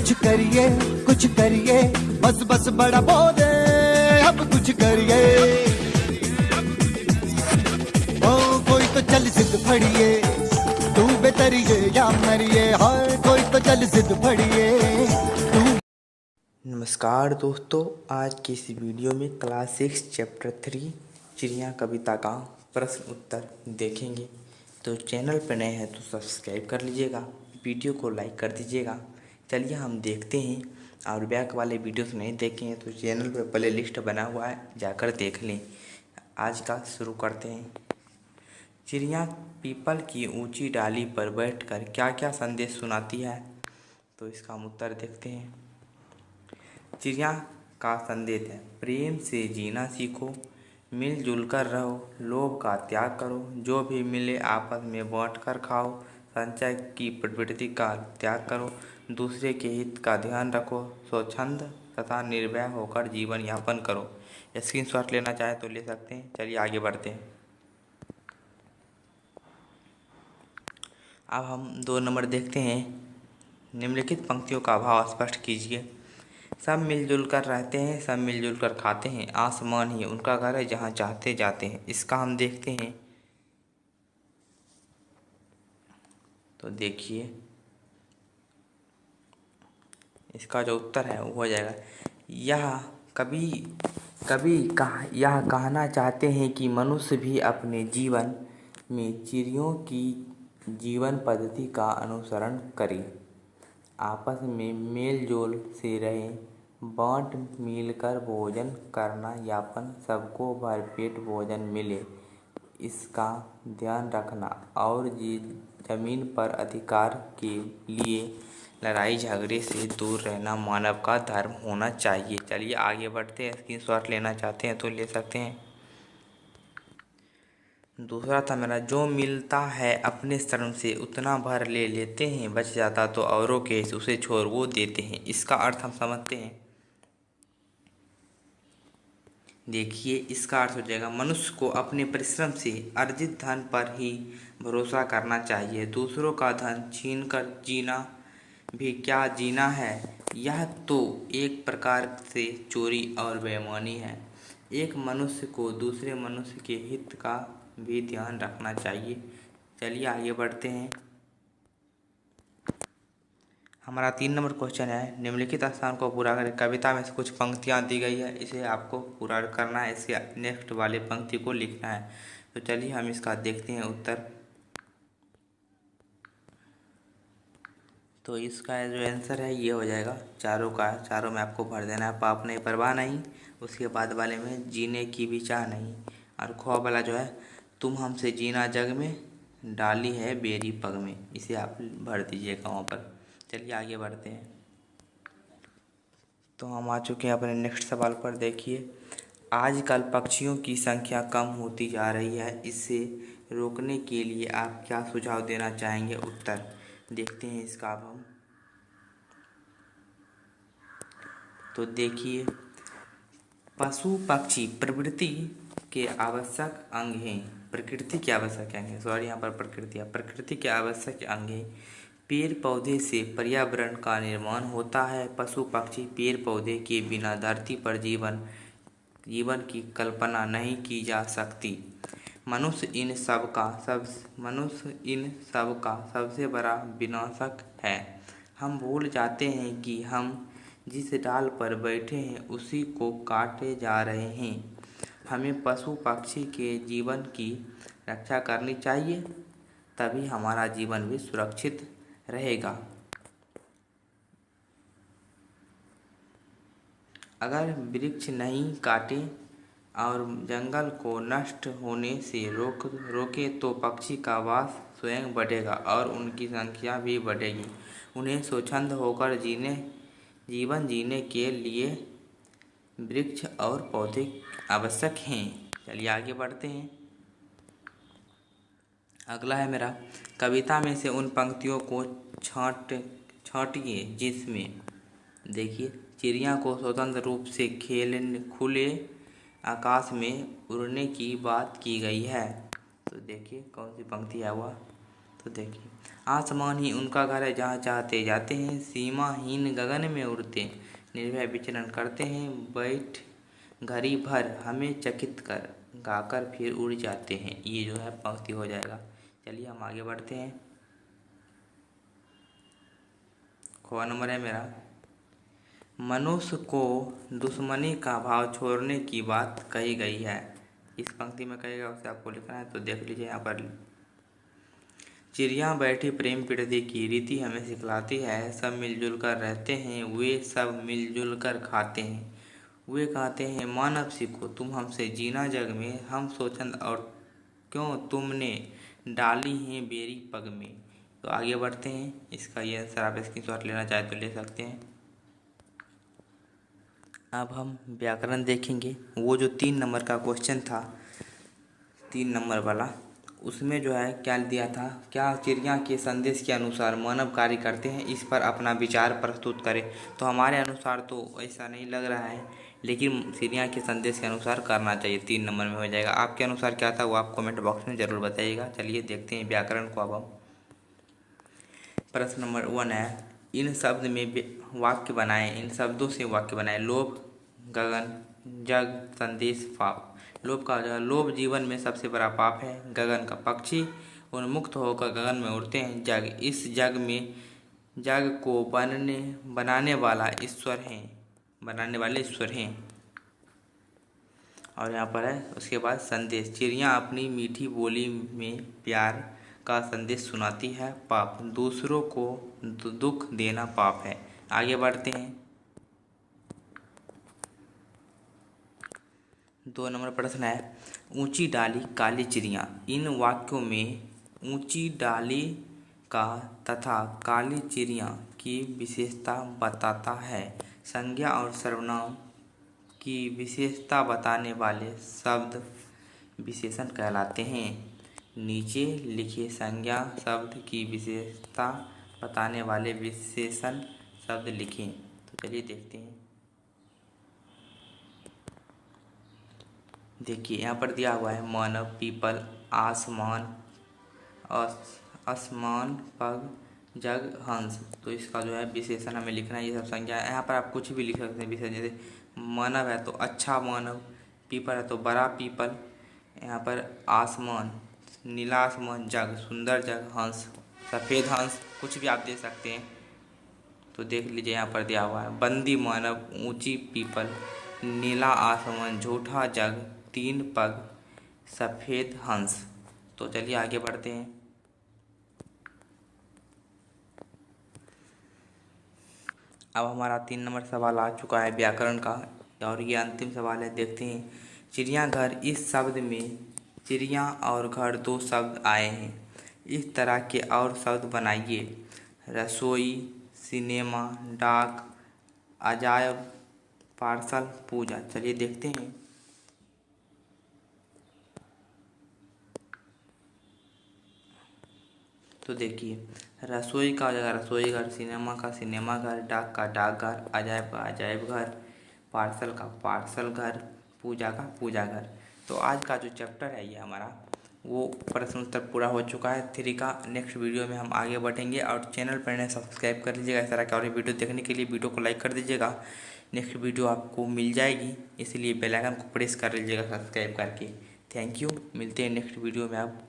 कुछ करिए, बस बस बड़ा बोले, अब कुछ करिए। ओ कोई तो चल जिद फड़िए, तू बेतरिए या मरिए, हर कोई तो चल जिद फड़िए तू। नमस्कार दोस्तों, आज की इस वीडियो में क्लास 6 चैप्टर 3 चिड़िया कविता का प्रश्न उत्तर देखेंगे। तो चैनल पर नए हैं तो सब्सक्राइब कर लीजिएगा, वीडियो को लाइक कर दीजिएगा। चलिए हम देखते हैं, और बैक वाले वीडियोस नहीं देखे हैं तो चैनल पर प्ले लिस्ट बना हुआ है, जाकर देख लें। आज का शुरू करते हैं। चिड़िया पीपल की ऊंची डाली पर बैठकर क्या क्या संदेश सुनाती है, तो इसका हम उत्तर देखते हैं। चिड़िया का संदेश है, प्रेम से जीना सीखो, मिलजुल कर रहो, लोभ का त्याग करो, जो भी मिले आपस में बांट कर खाओ, संचय की प्रवृत्ति का त्याग करो, दूसरे के हित का ध्यान रखो, स्वच्छंद तथा निर्भय होकर जीवन यापन करो। स्क्रीनशॉट लेना चाहे तो ले सकते हैं। चलिए आगे बढ़ते हैं। अब हम 2 नंबर देखते हैं। निम्नलिखित पंक्तियों का भाव स्पष्ट कीजिए। सब मिलजुल कर रहते हैं, सब मिलजुल कर खाते हैं, आसमान ही उनका घर है जहाँ चाहते जाते हैं। इसका हम देखते हैं। तो देखिए, इसका जो उत्तर है वो हो जाएगा, यह कहना चाहते हैं कि मनुष्य भी अपने जीवन में चिड़ियों की जीवन पद्धति का अनुसरण करे, आपस में मेल जोल से रहें, बाँट मिलकर भोजन करना यापन, सबको भरपेट भोजन मिले इसका ध्यान रखना, और जमीन पर अधिकार के लिए लड़ाई झगड़े से दूर रहना मानव का धर्म होना चाहिए। चलिए आगे बढ़ते हैं। स्क्रीनशॉट लेना चाहते हैं तो ले सकते हैं। दूसरा था मेरा, जो मिलता है अपने श्रम से उतना भर ले लेते हैं, बच जाता तो औरों के उसे छोड़ वो देते हैं। इसका अर्थ हम समझते हैं। देखिए, इसका अर्थ हो जाएगा, मनुष्य को अपने परिश्रम से अर्जित धन पर ही भरोसा करना चाहिए। दूसरों का धन छीनकर जीना भी क्या जीना है, यह तो एक प्रकार से चोरी और बेईमानी है। एक मनुष्य को दूसरे मनुष्य के हित का भी ध्यान रखना चाहिए। चलिए आगे बढ़ते हैं। हमारा 3 नंबर क्वेश्चन है, निम्नलिखित स्थान को पूरा करें। कविता में से कुछ पंक्तियाँ दी गई है, इसे आपको पूरा करना है, इसके नेक्स्ट वाले पंक्ति को लिखना है। तो चलिए हम इसका देखते हैं उत्तर। तो इसका जो आंसर है ये हो जाएगा, चारों का चारों में आपको भर देना है। पाप नहीं परवाह नहीं, उसके बाद वाले में जीने की भी चाह नहीं, और ख्वाब वाला जो है, तुम हमसे जीना जग में, डाली है बेरी पग में, इसे आप भर दीजिएगा वहाँ पर। चलिए आगे बढ़ते हैं। तो हम आ चुके हैं अपने नेक्स्ट सवाल पर। देखिए, आजकल पक्षियों की संख्या कम होती जा रही है, इसे रोकने के लिए आप क्या सुझाव देना चाहेंगे? उत्तर देखते हैं इसका अब हम। तो देखिए, पशु पक्षी प्रकृति के आवश्यक अंग हैं, प्रकृति के आवश्यक अंग हैं, सॉरी यहाँ पर प्रकृति के आवश्यक अंग हैं। पेड़ पौधे से पर्यावरण का निर्माण होता है। पशु पक्षी पेड़ पौधे के बिना धरती पर जीवन की कल्पना नहीं की जा सकती। मनुष्य इन सब का सबसे बड़ा विनाशक है। हम भूल जाते हैं कि हम जिस डाल पर बैठे हैं उसी को काटे जा रहे हैं। हमें पशु पक्षी के जीवन की रक्षा करनी चाहिए, तभी हमारा जीवन भी सुरक्षित रहेगा। अगर वृक्ष नहीं काटे और जंगल को नष्ट होने से रोके तो पक्षी का वास स्वयं बढ़ेगा और उनकी संख्या भी बढ़ेगी। उन्हें स्वच्छंद होकर जीवन जीने के लिए वृक्ष और पौधे आवश्यक हैं। चलिए आगे बढ़ते हैं। अगला है मेरा, कविता में से उन पंक्तियों को छांटिए जिसमें, देखिए, चिड़िया को स्वतंत्र रूप से खुले आकाश में उड़ने की बात की गई है। तो देखिए कौन सी पंक्ति है वह। तो देखिए, आसमान ही उनका घर है जहाँ चाहते जाते हैं, सीमाहीन गगन में उड़ते निर्भय विचरण करते हैं, बैठ घड़ी भर हमें चकित कर गाकर फिर उड़ जाते हैं। ये जो है पंक्ति हो जाएगा। चलिए हम आगे बढ़ते हैं। ख नंबर है मेरा, मनुष्य को दुश्मनी का भाव छोड़ने की बात कही गई है। इस पंक्ति में कहेगा उसे आपको लिखना है, तो देख लीजिए यहाँ पर। चिड़िया बैठी प्रेम प्रীতি की रीति हमें सिखलाती है, सब मिलजुल कर रहते हैं, वे सब मिलजुल कर खाते हैं, वे कहते हैं मानव सीखो तुम हमसे जीना जग में, हम सोचंद और क्यों तुमने डाली हैं बेरी पग में। तो आगे बढ़ते हैं। इसका ये आंसर आप स्क्रीनशॉट लेना चाहे तो ले सकते हैं। अब हम व्याकरण देखेंगे। वो जो 3 नंबर का क्वेश्चन था, 3 नंबर वाला, उसमें जो है क्या दिया था, क्या चिड़िया के संदेश के अनुसार मानव कार्य करते हैं, इस पर अपना विचार प्रस्तुत करें। तो हमारे अनुसार तो ऐसा नहीं लग रहा है, लेकिन चिड़िया के संदेश के अनुसार करना चाहिए। 3 नंबर में हो जाएगा। आपके अनुसार क्या था वो आप कमेंट बॉक्स में ज़रूर बताइएगा। चलिए देखते हैं व्याकरण को। अब हम प्रश्न नंबर 1 है, इन शब्द में वाक्य बनाएं, इन शब्दों से वाक्य बनाएं। लोभ, गगन, जग, संदेश, पाप। लोभ का जो है, लोभ जीवन में सबसे बड़ा पाप है। गगन का पक्षी उन्मुक्त होकर गगन में उड़ते हैं। जग, इस जग में जग को बनाने वाला ईश्वर हैं, बनाने वाले ईश्वर हैं। और यहाँ पर है उसके बाद संदेश, चिड़िया अपनी मीठी बोली में प्यार का संदेश सुनाती है। पाप, दूसरों को दुख देना पाप है। आगे बढ़ते हैं। 2 नंबर प्रश्न है, ऊंची डाली काली चिड़िया। इन वाक्यों में ऊंची डाली का तथा काली चिड़िया की विशेषता बताता है। संज्ञा और सर्वनाम की विशेषता बताने वाले शब्द विशेषण कहलाते हैं। नीचे लिखे संज्ञा शब्द की विशेषता बताने वाले विशेषण शब्द लिखें। तो चलिए देखते हैं। देखिए यहाँ पर दिया हुआ है मानव, पीपल, आसमान, आसमान, पग, जग, हंस। तो इसका जो है विशेषण हमें लिखना है। ये सब संज्ञा है। यहाँ पर आप कुछ भी लिख सकते हैं विशेषण, जैसे मानव है तो अच्छा मानव, पीपल है तो बड़ा पीपल, यहाँ पर आसमान नीला आसमान, जग सुंदर जग, हंस सफ़ेद हंस, कुछ भी आप दे सकते हैं। तो देख लीजिए यहाँ पर दिया हुआ है बंदी मानव, ऊंची पीपल, नीला आसमान, झूठा जग, 3 पग, सफ़ेद हंस। तो चलिए आगे बढ़ते हैं। अब हमारा 3 नंबर सवाल आ चुका है व्याकरण का, और ये अंतिम सवाल है। देखते हैं। चिड़ियाघर, इस शब्द में चिड़िया और घर 2 शब्द आए हैं। इस तरह के और शब्द बनाइए। रसोई, सिनेमा, डाक, अजायब, पार्सल, पूजा। चलिए देखते हैं। तो देखिए, रसोई का हो जाएगा रसोई घर, सिनेमा का सिनेमा घर, डाक का डाकघर, अजायब का अजायब घर, पार्सल का पार्सल घर, पूजा का पूजा घर। तो आज का जो चैप्टर है ये हमारा वो प्रश्न उत्तर पूरा हो चुका है। 3 का नेक्स्ट वीडियो में हम आगे बढ़ेंगे। और चैनल पर नए सब्सक्राइब कर लीजिएगा। इस तरह के और वीडियो देखने के लिए वीडियो को लाइक कर दीजिएगा। नेक्स्ट वीडियो आपको मिल जाएगी, इसलिए बेल आइकन को प्रेस कर लीजिएगा सब्सक्राइब करके। Thank you. मिलते हैं नेक्स्ट वीडियो में। आप